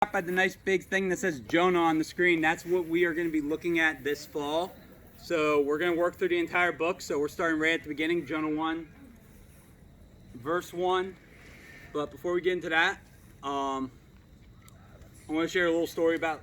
By the nice big thing that says Jonah on the screen. That's what we are going to be looking at this fall. So we're going to work through the entire book. So we're starting right at the beginning, Jonah 1, verse 1. But before we get into that, I want to share a little story about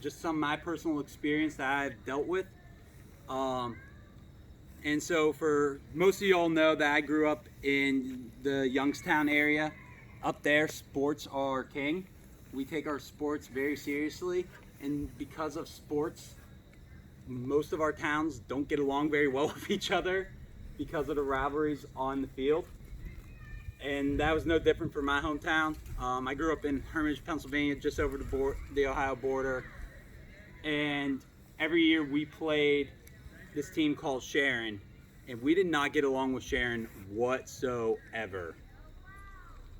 just some of my personal experience that I've dealt with. And so for most of you all know that I grew up in the Youngstown area. Up there, sports are king. We take our sports very seriously, and because of sports, most of our towns don't get along very well with each other because of the rivalries on the field. And that was no different for my hometown. I grew up in Hermitage, Pennsylvania, just over the Ohio border. And every year we played this team called Sharon, and we did not get along with Sharon whatsoever.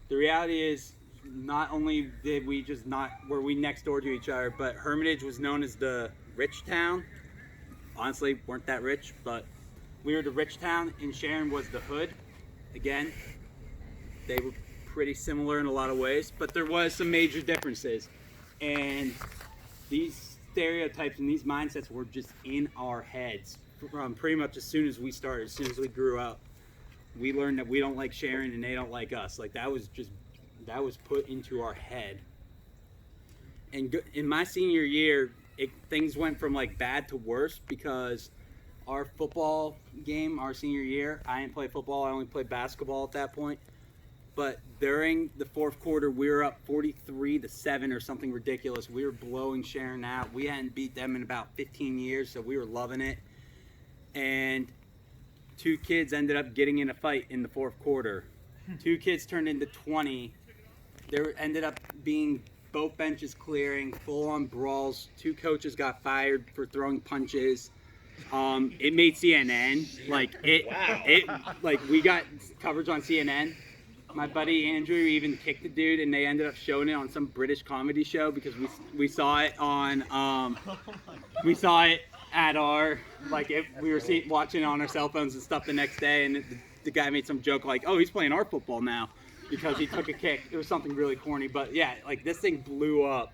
The reality is, not only did we just not, were we next door to each other, but Hermitage was known as the rich town. Honestly, weren't that rich, but we were the rich town, and Sharon was the hood. Again, they were pretty similar in a lot of ways, but there was some major differences. And these stereotypes and these mindsets were just in our heads from pretty much as soon as we started, as soon as we grew up. We learned that we don't like Sharon and they don't like us. Like that was put into our head. And in my senior year, things went from like bad to worse because our football game, our senior year, I didn't play football. I only played basketball at that point. But during the fourth quarter, we were up 43-7 or something ridiculous. We were blowing Sharon out. We hadn't beat them in about 15 years, so we were loving it. And two kids ended up getting in a fight in the fourth quarter. Two kids turned into 20. There ended up being both benches clearing, full-on brawls. Two coaches got fired for throwing punches. It made CNN. We got coverage on CNN. My buddy Andrew even kicked the dude, and they ended up showing it on some British comedy show because we saw it on we saw it at our we were watching it on our cell phones and stuff the next day, and the guy made some joke like, "Oh, he's playing our football now," because he took a kick. It was something really corny, but yeah, like this thing blew up.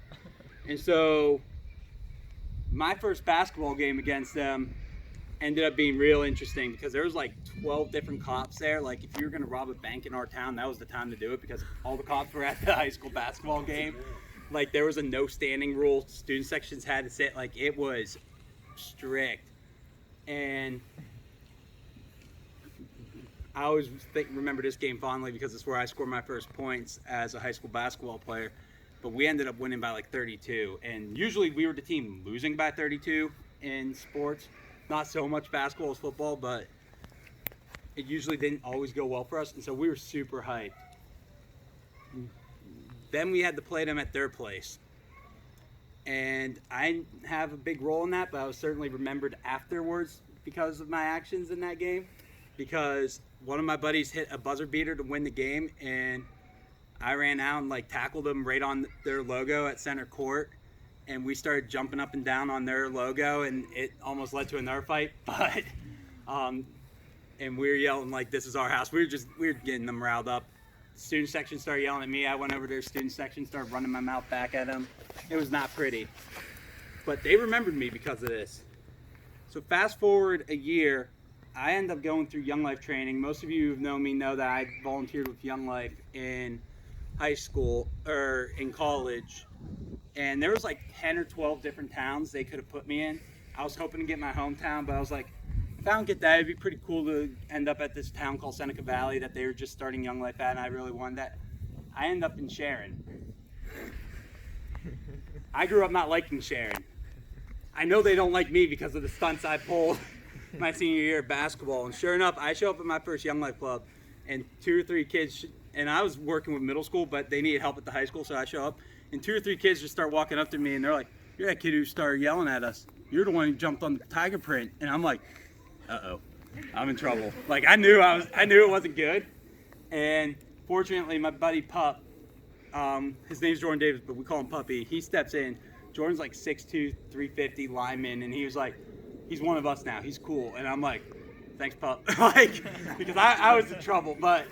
And so my first basketball game against them ended up being real interesting because there was like 12 different cops there. Like if you were going to rob a bank in our town, that was the time to do it because all the cops were at the high school basketball game. Like there was a no standing rule. Student sections had to sit. Like it was strict. And I always remember this game fondly because it's where I scored my first points as a high school basketball player. But we ended up winning by like 32. And usually we were the team losing by 32 in sports. Not so much basketball as football, but it usually didn't always go well for us. And so we were super hyped. Then we had to play them at their place. And I didn't have a big role in that, but I was certainly remembered afterwards because of my actions in that game. Because one of my buddies hit a buzzer beater to win the game, and I ran out and tackled them right on their logo at center court. And we started jumping up and down on their logo, and it almost led to another fight. But, and we were yelling like, "This is our house." We were getting them riled up. Student section started yelling at me. I went over to their student section, started running my mouth back at them. It was not pretty. But they remembered me because of this. So fast forward a year, I ended up going through Young Life training. Most of you who know me know that I volunteered with Young Life in high school or in college. And there was 10 or 12 different towns they could have put me in. I was hoping to get my hometown, but I was like, if I don't get that, it'd be pretty cool to end up at this town called Seneca Valley that they were just starting Young Life at, and I really wanted that. I ended up in Sharon. I grew up not liking Sharon. I know they don't like me because of the stunts I pulled my senior year of basketball. And sure enough, I show up at my first Young Life club, and 2 or 3 kids, and I was working with middle school, but they needed help at the high school, so I show up. And 2 or 3 kids just start walking up to me, and they're like, "You're that kid who started yelling at us. You're the one who jumped on the tiger print." And I'm like, "Uh-oh, I'm in trouble." I knew it wasn't good. And fortunately, my buddy Pup, his name's Jordan Davis, but we call him Puppy. He steps in. Jordan's 6'2", 350 lineman, and he was like, "He's one of us now. He's cool." And I'm like, "Thanks, Pup," because I was in trouble. But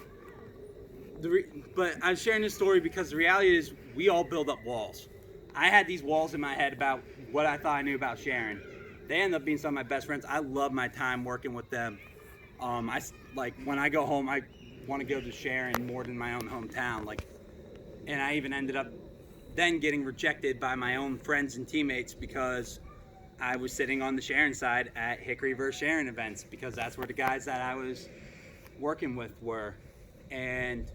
But I'm sharing this story because the reality is we all build up walls. I had these walls in my head about what I thought I knew about Sharon. They ended up being some of my best friends. I love my time working with them. I like when I go home, I want to go to Sharon more than my own hometown. Like, and I even ended up then getting rejected by my own friends and teammates because I was sitting on the Sharon side at Hickory vs. Sharon events because that's where the guys that I was working with were. And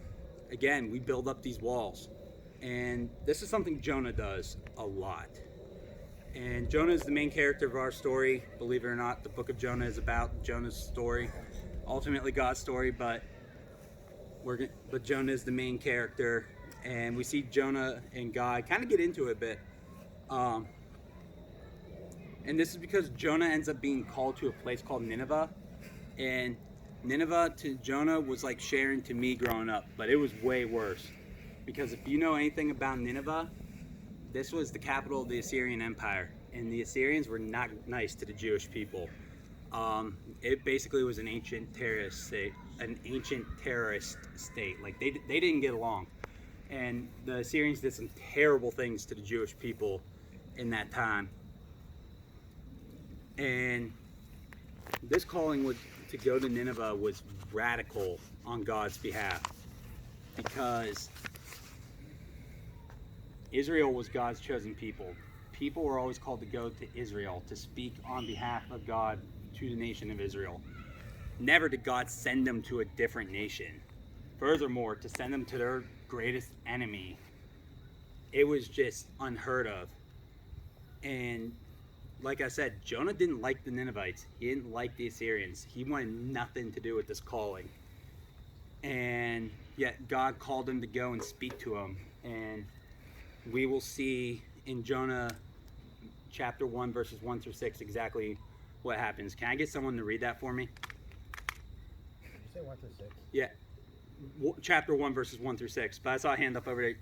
again, we build up these walls. And this is something Jonah does a lot. And Jonah is the main character of our story. Believe it or not, the book of Jonah is about Jonah's story. Ultimately God's story, but Jonah is the main character. And we see Jonah and God kind of get into it a bit. And this is because Jonah ends up being called to a place called Nineveh. And Nineveh to Jonah was like Sharon to me growing up, but it was way worse. Because if you know anything about Nineveh, this was the capital of the Assyrian Empire. And the Assyrians were not nice to the Jewish people. It basically was an ancient terrorist state. Like they didn't get along. And the Assyrians did some terrible things to the Jewish people in that time. And this calling to go to Nineveh was radical on God's behalf because Israel was God's chosen people. People were always called to go to Israel to speak on behalf of God to the nation of Israel. Never did God send them to a different nation. Furthermore, to send them to their greatest enemy, it was just unheard of. And like I said, Jonah didn't like the Ninevites. He didn't like the Assyrians. He wanted nothing to do with this calling. And yet God called him to go and speak to him. And we will see in Jonah chapter 1, verses 1 through 6, exactly what happens. Can I get someone to read that for me? Did you say 1 through 6? Yeah. Chapter 1, verses 1 through 6. But I saw a hand up over there. Is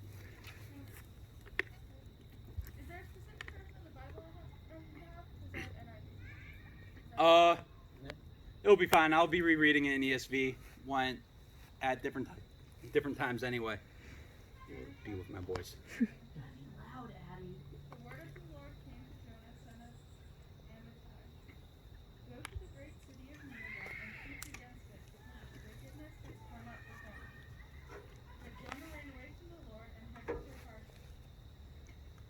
there a specific verse in the Bible that you have? It'll be fine. I'll be rereading it in ESV one at different times anyway. Be with my boys. Loud, Addie. The word of the Lord came to Jonah, son of Amittai. Go to the great city of Nineveh and preach against it, because its wickedness has come up before me. But Jonah ran away from the Lord and headed to Tarshish.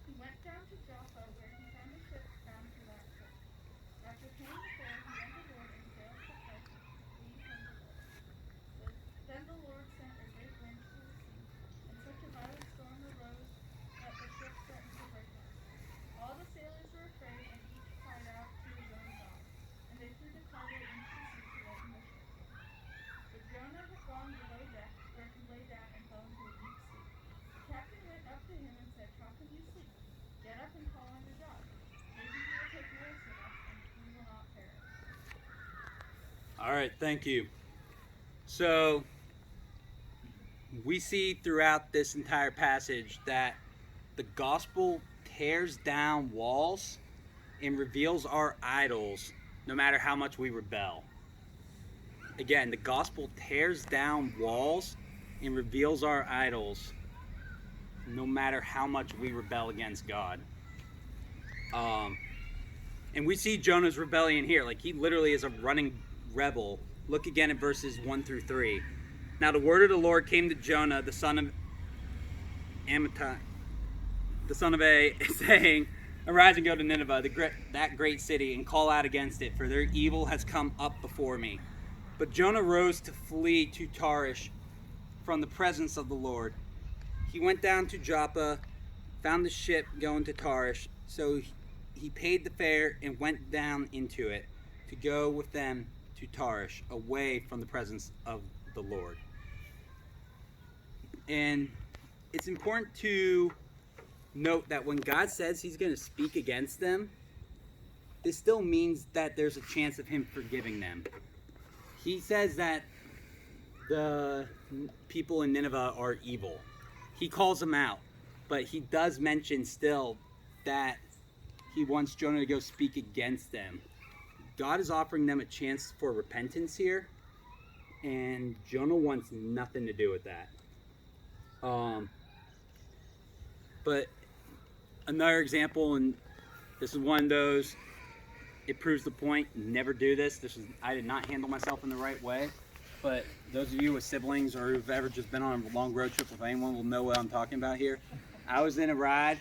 He went down to Joppa, where he found a ship bound for that port. After paying the fare, he went aboard and sailed for Tarshish, fleeing from the Lord. Then the Lord sent a great wind to the sea, and such a violent storm arose that the ship threatened to break up. All the sailors were afraid, and each cried out to his own God, and they threw the cargo into the sea to lighten the ship. But Jonah had gone below deck, where he lay down and fell into a deep sleep. The captain went up to him and said, "How can you sleep? Get up and call on your God. Maybe he will take notice of us, and we will not perish." All right, thank you. So we see throughout this entire passage that the gospel tears down walls and reveals our idols no matter how much we rebel. Again, the gospel tears down walls and reveals our idols no matter how much we rebel against God. And we see Jonahs Rebellion here. Like, he literally is a running rebel. Look again at verses 1 through 3. Now the word of the Lord came to Jonah, the son of Amittai, the son of saying, "Arise and go to Nineveh, that great city, and call out against it, for their evil has come up before me." But Jonah rose to flee to Tarshish from the presence of the Lord. He went down to Joppa, found the ship going to Tarshish, so he paid the fare and went down into it to go with them to Tarshish, away from the presence of the Lord. And it's important to note that when God says he's going to speak against them, this still means that there's a chance of him forgiving them. He says that the people in Nineveh are evil. He calls them out, but he does mention still that he wants Jonah to go speak against them. God is offering them a chance for repentance here, and Jonah wants nothing to do with that. But another example, and this is one of those, it proves the point, never do this. I did not handle myself in the right way. But those of you with siblings or who've ever just been on a long road trip with anyone will know what I'm talking about here. I was in a ride.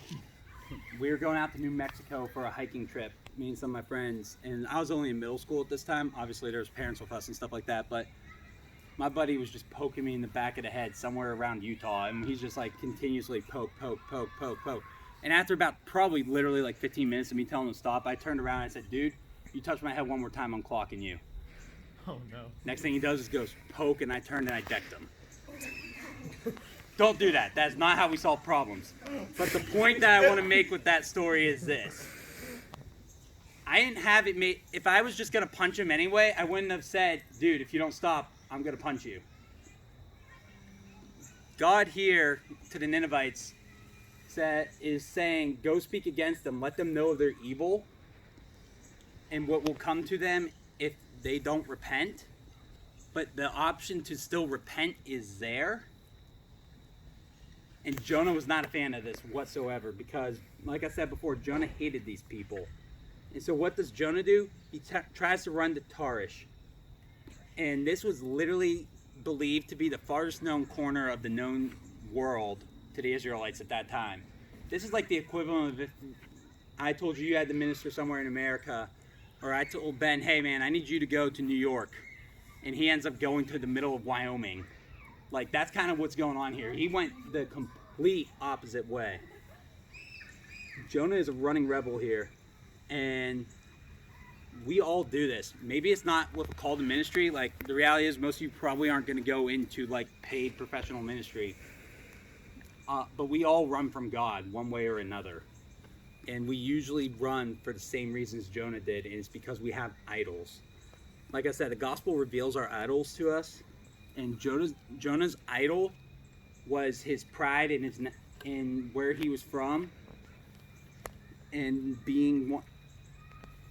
We were going out to New Mexico for a hiking trip, me and some of my friends. And I was only in middle school at this time. Obviously, there was parents with us and stuff like that. But my buddy was just poking me in the back of the head somewhere around Utah. And he's just like continuously poke. And after about probably literally like 15 minutes of me telling him to stop, I turned around and I said, dude, you touch my head one more time, I'm clocking you. Oh no. Next thing he does is goes poke, and I turned and I decked him. Don't do that. That's not how we solve problems. But the point that I want to make with that story is this. I didn't have it made. If I was just going to punch him anyway, I wouldn't have said, dude, if you don't stop, I'm going to punch you. God here to the Ninevites is saying, go speak against them. Let them know of their evil and what will come to them if they don't repent. But the option to still repent is there. And Jonah was not a fan of this whatsoever because, like I said before, Jonah hated these people. And so what does Jonah do? He tries to run to Tarshish. And this was literally believed to be the farthest known corner of the known world to the Israelites at that time. This is like the equivalent of if I told you had to minister somewhere in America, or I told Ben, hey man, I need you to go to New York, and he ends up going to the middle of Wyoming. Like, that's kind of what's going on here. He went the complete opposite way. Jonah is a running rebel here, and we all do this. Maybe it's not with a call to ministry. Like, the reality is most of you probably aren't going to go into like paid professional ministry. But we all run from God one way or another. And we usually run for the same reasons Jonah did, and it's because we have idols. Like I said, the gospel reveals our idols to us, and Jonah's idol was his pride in where he was from, and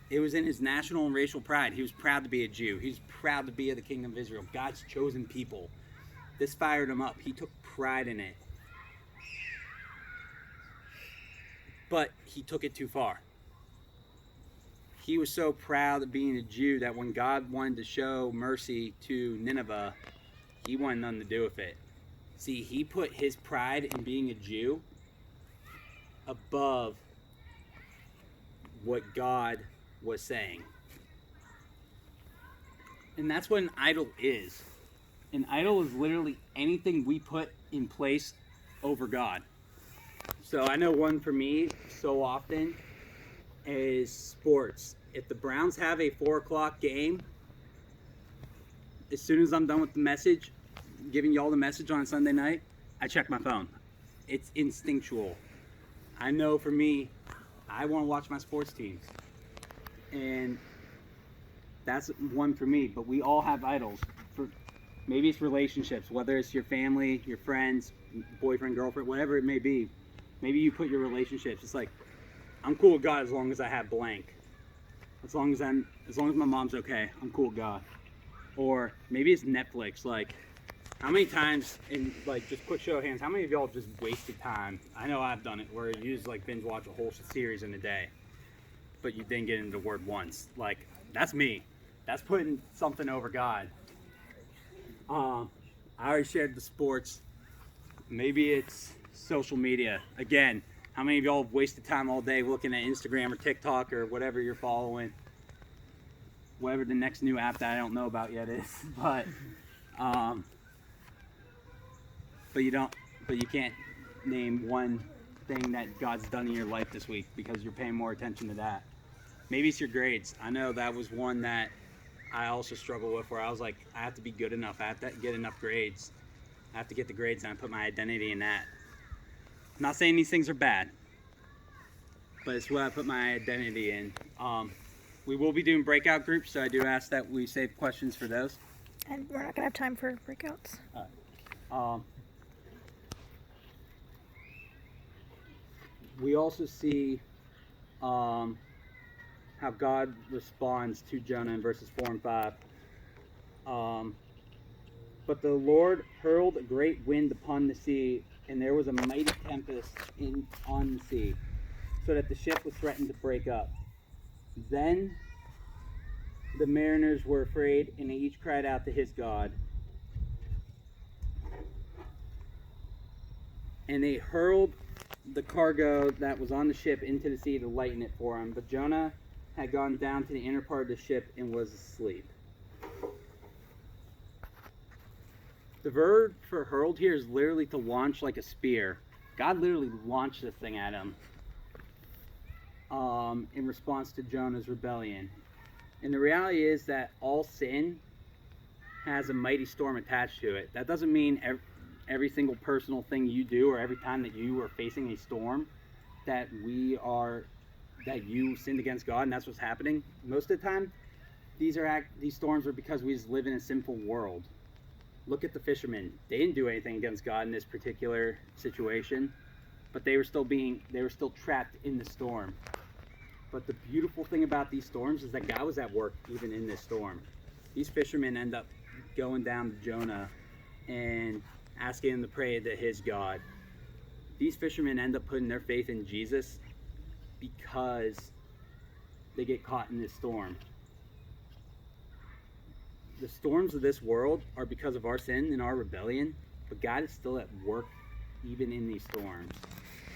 it was in his national and racial pride. He was proud to be a Jew. He was proud to be of the kingdom of Israel, God's chosen people. This fired him up. He took pride in it. But he took it too far. He was so proud of being a Jew that when God wanted to show mercy to Nineveh, he wanted nothing to do with it. See, he put his pride in being a Jew above what God was saying. And that's what an idol is. An idol is literally anything we put in place over God. So I know one for me so often is sports. If the Browns have a 4 o'clock game, as soon as I'm done with the message, giving y'all the message on Sunday night, I check my phone. It's instinctual. I know for me, I want to watch my sports teams. And that's one for me. But we all have idols. Maybe it's relationships, whether it's your family, your friends, boyfriend, girlfriend, whatever it may be. Maybe you put your relationships. It's like, I'm cool with God as long as I have blank. As long as my mom's okay, I'm cool with God. Or maybe it's Netflix. Like, how many times, in like just quick show of hands, how many of y'all just wasted time? I know I've done it where you just like binge watch a whole series in a day, but you didn't get into the word once. Like, that's me. That's putting something over God. I already shared the sports. Maybe it's social media. Again, how many of y'all have wasted time all day looking at Instagram or TikTok or whatever you're following? Whatever the next new app that I don't know about yet is. But you can't name one thing that God's done in your life this week because you're paying more attention to that. Maybe it's your grades. I know that was one that I also struggle with, where I was like, I have to be good enough. I have to get enough grades. I have to get the grades, and I put my identity in that. I'm not saying these things are bad, but it's what I put my identity in. We will be doing breakout groups, so I do ask that we save questions for those. And we're not going to have time for breakouts. We also see how God responds to Jonah in verses 4 and 5. But the Lord hurled a great wind upon the sea, and there was a mighty tempest on the sea, so that the ship was threatened to break up. Then the mariners were afraid, and they each cried out to his God. And they hurled the cargo that was on the ship into the sea to lighten it for him. But Jonah had gone down to the inner part of the ship and was asleep. The verb for hurled here is literally to launch like a spear. God literally launched this thing at him in response to Jonah's rebellion. And the reality is that all sin has a mighty storm attached to it. That doesn't mean every single personal thing you do, or every time that you are facing a storm, that you sinned against God and that's what's happening. Most of the time, these storms are because we just live in a sinful world. Look at the fishermen. They didn't do anything against God in this particular situation, but they were still trapped in the storm. But the beautiful thing about these storms is that God was at work even in this storm. These fishermen end up going down to Jonah and asking him to pray to his God. These fishermen end up putting their faith in Jesus because they get caught in this storm. The storms of this world are because of our sin and our rebellion, but God is still at work even in these storms.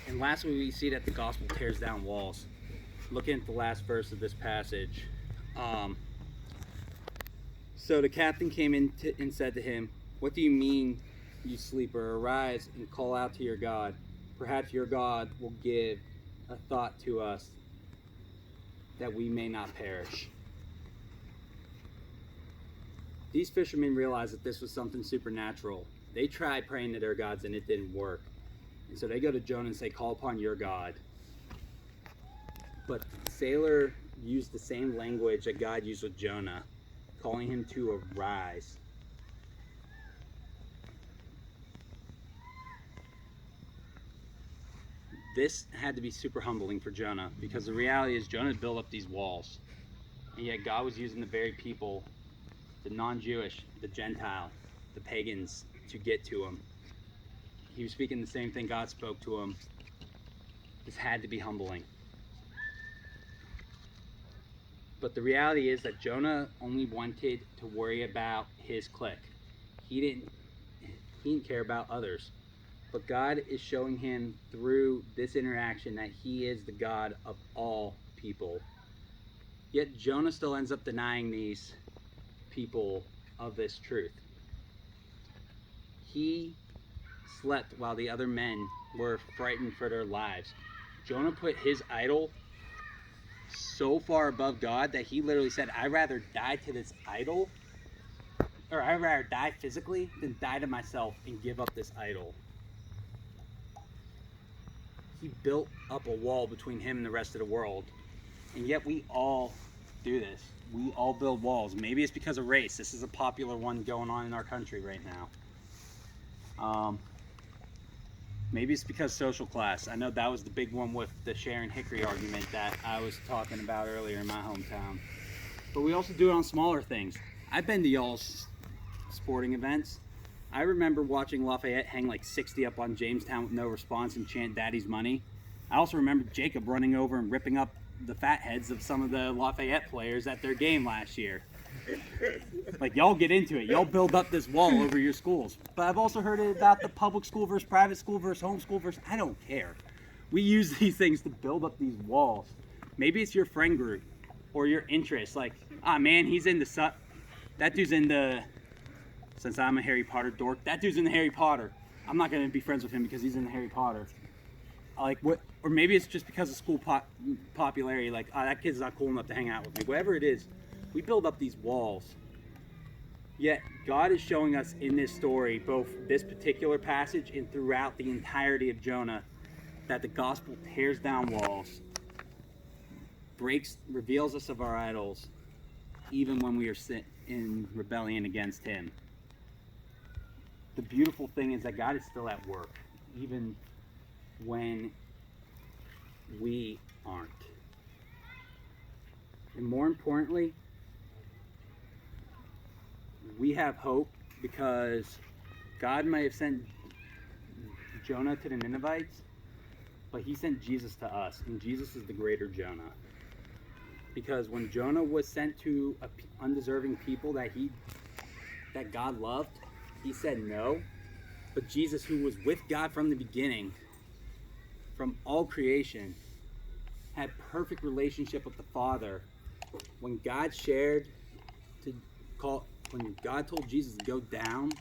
And lastly, we see that the gospel tears down walls. Looking at the last verse of this passage. So the captain came in and said to him, "What do you mean, you sleeper? Arise and call out to your God. Perhaps your God will give a thought to us that we may not perish." These fishermen realized that this was something supernatural. They tried praying to their gods and it didn't work. And so they go to Jonah and say, "Call upon your God." But the sailor used the same language that God used with Jonah, calling him to arise. This had to be super humbling for Jonah, because the reality is Jonah had built up these walls, and yet God was using the very people, the non-Jewish, the Gentile, the pagans, to get to him. He was speaking the same thing God spoke to him. This had to be humbling. But the reality is that Jonah only wanted to worry about his clique. He didn't care about others. But God is showing him through this interaction that he is the God of all people. Yet Jonah still ends up denying these people of this truth. He slept while the other men were frightened for their lives. Jonah put his idol so far above God that he literally said, "I'd rather die to this idol, or I'd rather die physically than die to myself and give up this idol." He built up a wall between him and the rest of the world. And yet we all do this. We all build walls. Maybe it's because of race. This is a popular one going on in our country right now. Maybe it's because social class. I know that was the big one with the Sharon Hickory argument that I was talking about earlier in my hometown. But we also do it on smaller things. I've been to y'all's sporting events. I remember watching Lafayette hang like 60 up on Jamestown with no response and chant "Daddy's money." I also remember Jacob running over and ripping up the fat heads of some of the Lafayette players at their game last year. Like, y'all get into it. Y'all build up this wall over your schools. But I've also heard it about the public school versus private school versus homeschool versus, I don't care. We use these things to build up these walls. Maybe it's your friend group or your interests. Like, man, he's into that dude's into, since I'm a Harry Potter dork, that dude's into Harry Potter. I'm not going to be friends with him because he's into Harry Potter. Like, what? Or maybe it's just because of school popularity. Like, that kid's not cool enough to hang out with me. Whatever it is, we build up these walls. Yet God is showing us in this story, both this particular passage and throughout the entirety of Jonah, that the gospel tears down walls, reveals us of our idols, even when we are in rebellion against him. The beautiful thing is that God is still at work, even when we aren't. And more importantly, we have hope because God may have sent Jonah to the Ninevites, but he sent Jesus to us, and Jesus is the greater Jonah. Because when Jonah was sent to undeserving people that God loved, he said no. But Jesus, who was with God from the beginning, from all creation, had perfect relationship with the Father. When God told Jesus to go down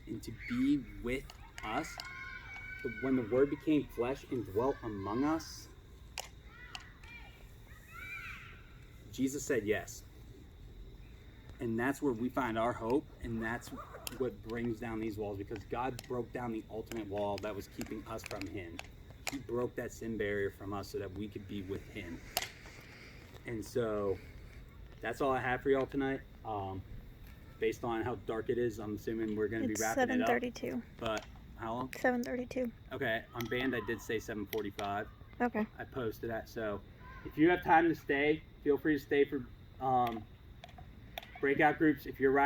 and to be with us, when the Word became flesh and dwelt among us, Jesus said yes. And that's where we find our hope, and that's what brings down these walls, because God broke down the ultimate wall that was keeping us from Him. He broke that sin barrier from us so that we could be with Him. And so that's all I have for y'all tonight. Based on how dark it is, I'm assuming we're going to be It's wrapping it up. 7:32. But how long? 7:32. Okay, on band I did say 7:45. Okay. I posted that. So if you have time to stay, feel free to stay for breakout groups. If you're riding